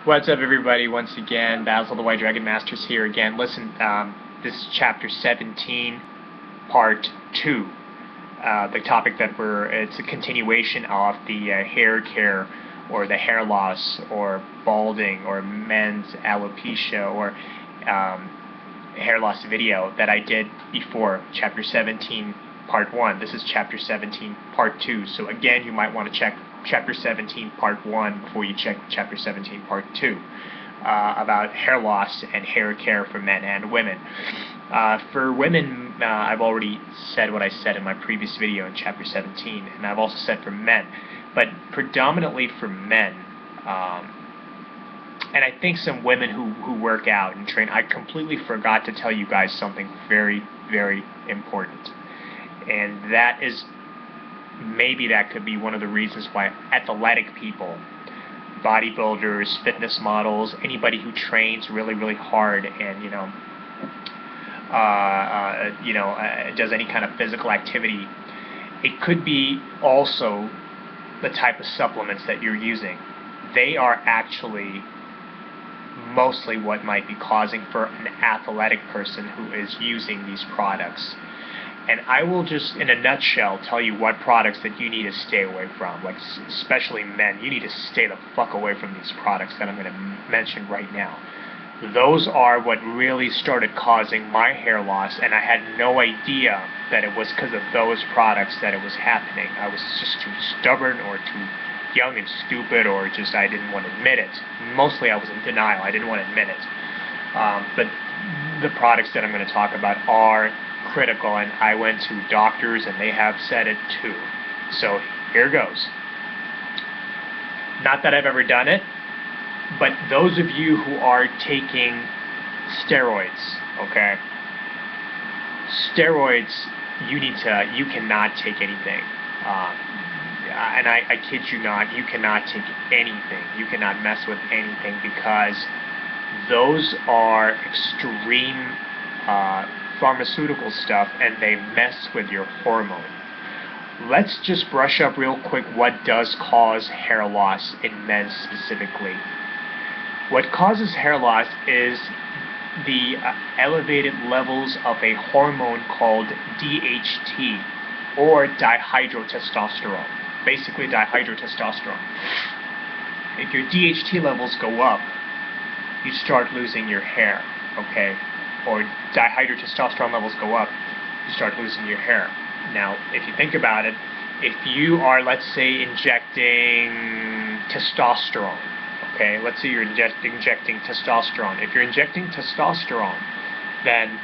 What's up, everybody? Once again, Basil the White Dragon Masters here again. Listen, this is chapter 17, part 2. The topic that it's a continuation of the hair care, or the hair loss, or balding, or men's alopecia, or hair loss video that I did before, chapter 17, part 1. This is chapter 17, part 2. So again, you might want to check chapter 17 part 1 before you check chapter 17 part 2 about hair loss and hair care for men and women. For women, I've already said what I said in my previous video in chapter 17, and I've also said for men, but predominantly for men, and I think some women who work out and train. I completely forgot to tell you guys something very, very important, and that is, maybe that could be one of the reasons why athletic people, bodybuilders, fitness models, anybody who trains really, really hard and does any kind of physical activity, it could be also the type of supplements that you're using. They are actually mostly what might be causing for an athletic person who is using these products. And I will just, in a nutshell, tell you what products that you need to stay away from. Like, especially men, you need to stay the fuck away from these products that I'm going to mention right now. Those are what really started causing my hair loss, and I had no idea that it was because of those products that it was happening. I was just too stubborn, or too young and stupid, or just I didn't want to admit it. Mostly I was in denial. I didn't want to admit it. But the products that I'm going to talk about are critical, and I went to doctors and they have said it too. So here goes. Not that I've ever done it, but those of you who are taking steroids, okay? Steroids, you cannot take anything. And I kid you not, you cannot take anything. You cannot mess with anything, because those are extreme pharmaceutical stuff, and they mess with your hormone. Let's just brush up real quick what does cause hair loss in men specifically. What causes hair loss is the elevated levels of a hormone called DHT, or dihydrotestosterone. Basically dihydrotestosterone. If your DHT levels go up, you start losing your hair, okay? Or dihydrotestosterone levels go up, you start losing your hair. Now, if you think about it, if you are, let's say, injecting testosterone, okay? Let's say you're injecting testosterone. If you're injecting testosterone, then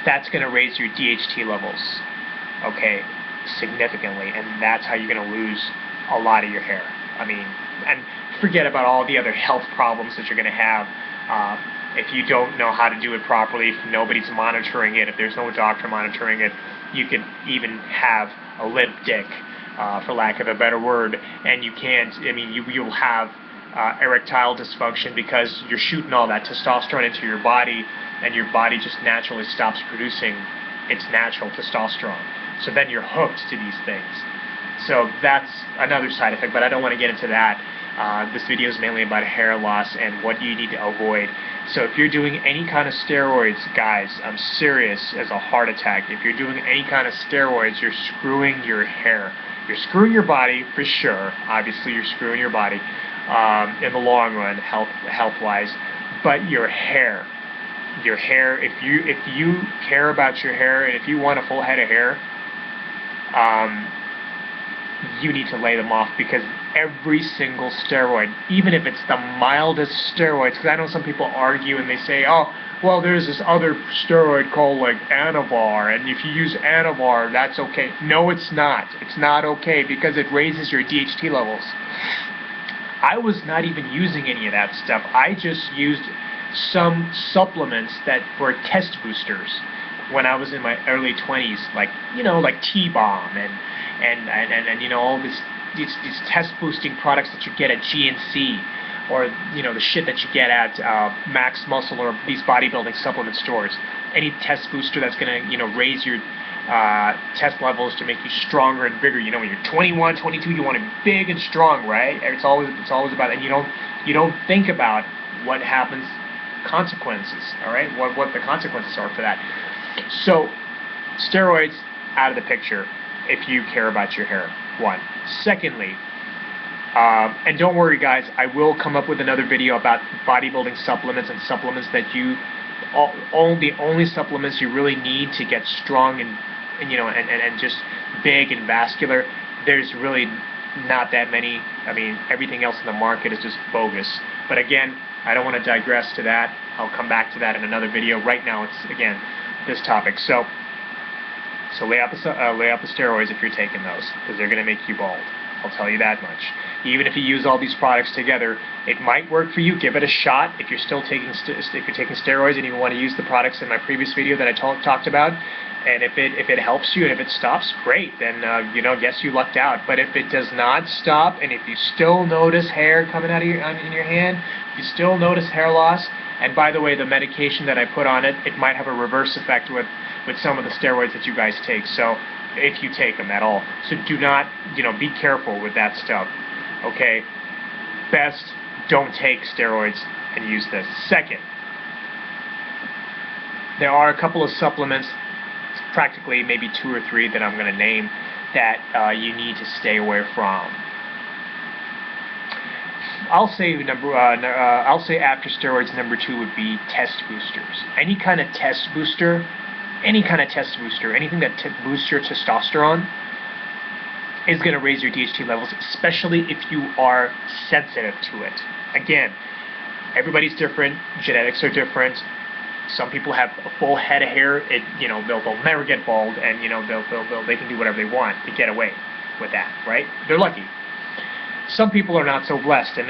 that's going to raise your DHT levels, okay, significantly, and that's how you're going to lose a lot of your hair. I mean, and forget about all the other health problems that you're going to have. If you don't know how to do it properly, if nobody's monitoring it, if there's no doctor monitoring it, you could even have a limp dick, for lack of a better word, and you can't, I mean, you'll have erectile dysfunction because you're shooting all that testosterone into your body, and your body just naturally stops producing its natural testosterone. So then you're hooked to these things. So that's another side effect, but I don't want to get into that. This video is mainly about hair loss and what you need to avoid. So if you're doing any kind of steroids, guys, I'm serious as a heart attack. If you're doing any kind of steroids, you're screwing your hair. You're screwing your body for sure. Obviously, you're screwing your body in the long run, health-wise. But your hair, if you care about your hair, and if you want a full head of hair, you need to lay them off, because every single steroid, even if it's the mildest steroids, because I know some people argue and they say, oh, well, there's this other steroid called like Anavar, and if you use Anavar, that's okay. No, it's not. It's not okay, because it raises your DHT levels. I was not even using any of that stuff. I just used some supplements that were test boosters when I was in my early 20s, like, like T-Bomb and all these test boosting products that you get at GNC, or the shit that you get at Max Muscle, or these bodybuilding supplement stores. Any test booster that's gonna raise your test levels to make you stronger and bigger. You know, when you're 21, 22, you want to be big and strong, right? It's always about, and you don't think about what happens, consequences. All right, what the consequences are for that. So, steroids out of the picture if you care about your hair. One. Secondly, and don't worry, guys, I will come up with another video about bodybuilding supplements and supplements that you, the only supplements you really need to get strong and you know, and just big and vascular. There's really not that many. I mean, everything else in the market is just bogus. But again, I don't want to digress to that. I'll come back to that in another video. Right now, it's, again, this topic. So lay out the steroids if you're taking those, because they're going to make you bald. I'll tell you that much. Even if you use all these products together, it might work for you. Give it a shot. If you're still taking steroids and you want to use the products in my previous video that I talked about, and if it helps you and if it stops, great. Then you know, yes, you lucked out. But if it does not stop, and if you still notice hair coming out of in your hand, if you still notice hair loss, and by the way, the medication that I put on it, it might have a reverse effect with some of the steroids that you guys take. So if you take them at all, so do not, you know, be careful with that stuff. Okay, best don't take steroids and use this. Second, there are a couple of supplements, practically maybe 2 or 3 that I'm going to name, that you need to stay away from. I'll say after steroids, number 2 would be test boosters. Any kind of test booster, anything that boosts your testosterone is going to raise your DHT levels, especially if you are sensitive to it. Again, everybody's different, genetics are different. Some people have a full head of hair. You know, they'll never get bald, and you know, they can do whatever they want to get away with that, right? They're lucky. Some people are not so blessed, and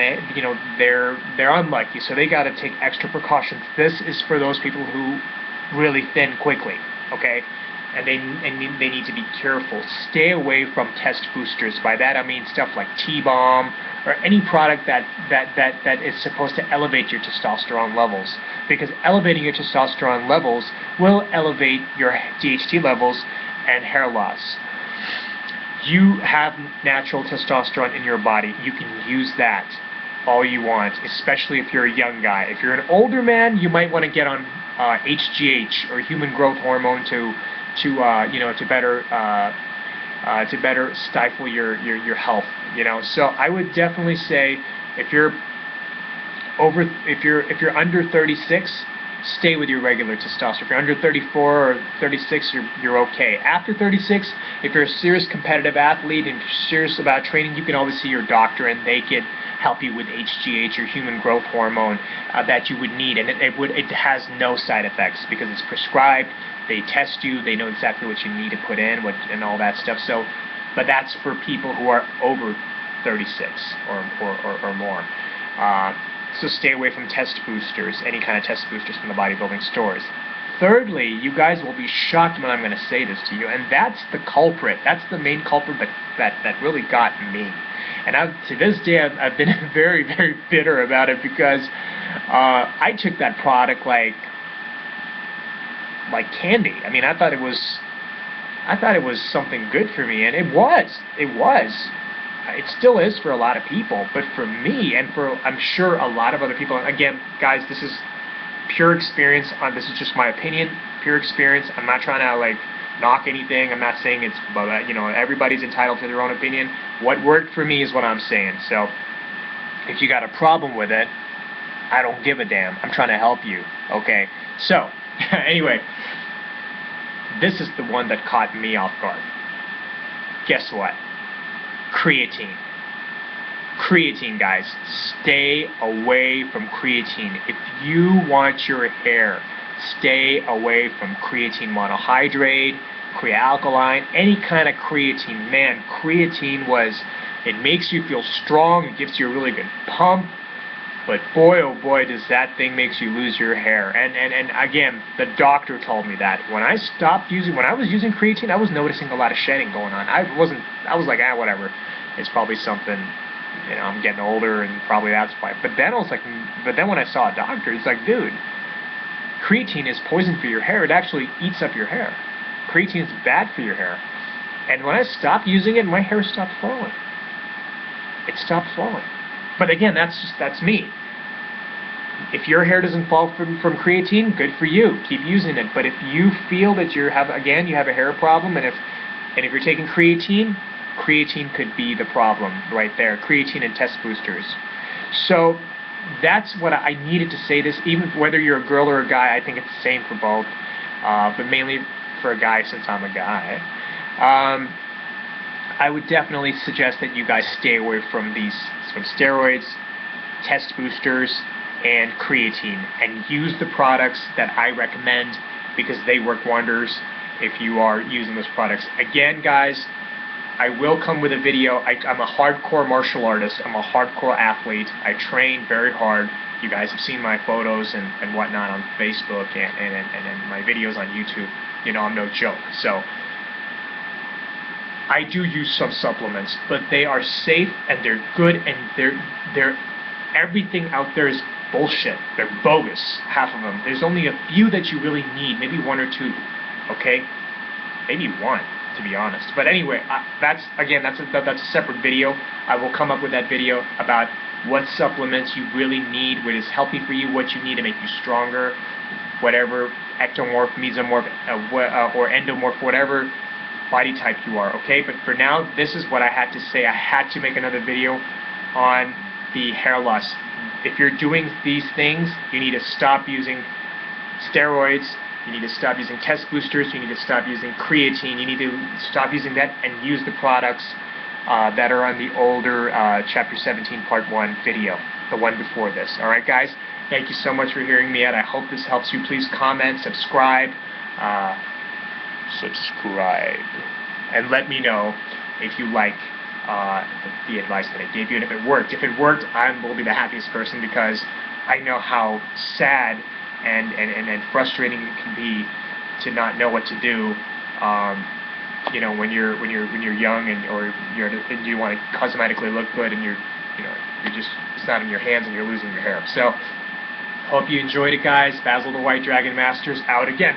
they're unlucky, so they got to take extra precautions. This is for those people who really thin quickly, okay? And they need to be careful. Stay away from test boosters. By that I mean stuff like T-Bomb or any product that is supposed to elevate your testosterone levels, because elevating your testosterone levels will elevate your DHT levels and hair loss. You have natural testosterone in your body. You can use that all you want, especially if you're a young guy. If you're an older man, you might want to get on HGH or human growth hormone to better stifle your health. You know, so I would definitely say if you're under 36, stay with your regular testosterone. If you're under 34 or 36, you're okay. After 36, if you're a serious competitive athlete and you're serious about training, you can always see your doctor, and they can help you with HGH or human growth hormone that you would need, and it has no side effects because it's prescribed. They test you, they know exactly what you need to put in, and all that stuff. So, but that's for people who are over 36 or more. So stay away from test boosters, any kind of test boosters from the bodybuilding stores. Thirdly, you guys will be shocked when I'm going to say this to you, and that's the culprit. That's the main culprit that really got me. And to this day, I've been very, very bitter about it, because I took that product like candy. I mean, I thought it was something good for me, and it was. It still is for a lot of people, but for me, and for, I'm sure, a lot of other people, and again, guys, this is pure experience. This is just my opinion, pure experience. I'm not trying to knock anything. I'm not saying it's, you know, everybody's entitled to their own opinion. What worked for me is what I'm saying. So if you got a problem with it, I don't give a damn. I'm trying to help you, okay? So anyway, this is the one that caught me off guard. Guess what? Creatine. Creatine, guys. Stay away from creatine. If you want your hair, stay away from creatine monohydrate, crealkaline, any kind of creatine. Man, creatine it makes you feel strong, it gives you a really good pump, but boy, oh boy, does that thing makes you lose your hair. And again, the doctor told me that. When I was using creatine, I was noticing a lot of shedding going on. I was like, whatever. It's probably something, you know, I'm getting older and probably that's why. But then when I saw a doctor, it's like, dude, creatine is poison for your hair. It actually eats up your hair. Creatine is bad for your hair. And when I stopped using it, my hair stopped falling. It stopped falling. But again, that's me. If your hair doesn't fall from creatine, good for you. Keep using it. But if you feel that you have a hair problem, and if you're taking creatine, creatine could be the problem right there. Creatine and test boosters. So that's what I needed to say this. Even whether you're a girl or a guy, I think it's the same for both. But mainly for a guy, since I'm a guy. I would definitely suggest that you guys stay away from steroids, test boosters, and creatine, and use the products that I recommend because they work wonders if you are using those products. Again, guys, I will come with a video. I'm a hardcore martial artist. I'm a hardcore athlete. I train very hard. You guys have seen my photos and whatnot on Facebook and my videos on YouTube. You know, I'm no joke. So I do use some supplements, but they are safe and they're good, and they're everything out there is bullshit. They're bogus, half of them. There's only a few that you really need, maybe one or two, okay? Maybe one, to be honest. But anyway, that's a separate video. I will come up with that video about what supplements you really need, what is healthy for you, what you need to make you stronger, whatever, ectomorph, mesomorph, or endomorph, whatever body type you are, okay? But for now, this is what I had to say. I had to make another video on the hair loss. If you're doing these things, you need to stop using steroids, you need to stop using test boosters, you need to stop using creatine, you need to stop using that and use the products that are on the older Chapter 17 Part 1 video, the one before this. Alright guys, thank you so much for hearing me out. I hope this helps you. Please comment, subscribe, and let me know if you like the advice that I gave you, and if it worked. If it worked, I will be the happiest person, because I know how sad and frustrating it can be to not know what to do. You know, when you're young or you want to cosmetically look good, and you're just, it's not in your hands and you're losing your hair. So hope you enjoyed it, guys. Basil the White Dragon Masters out again.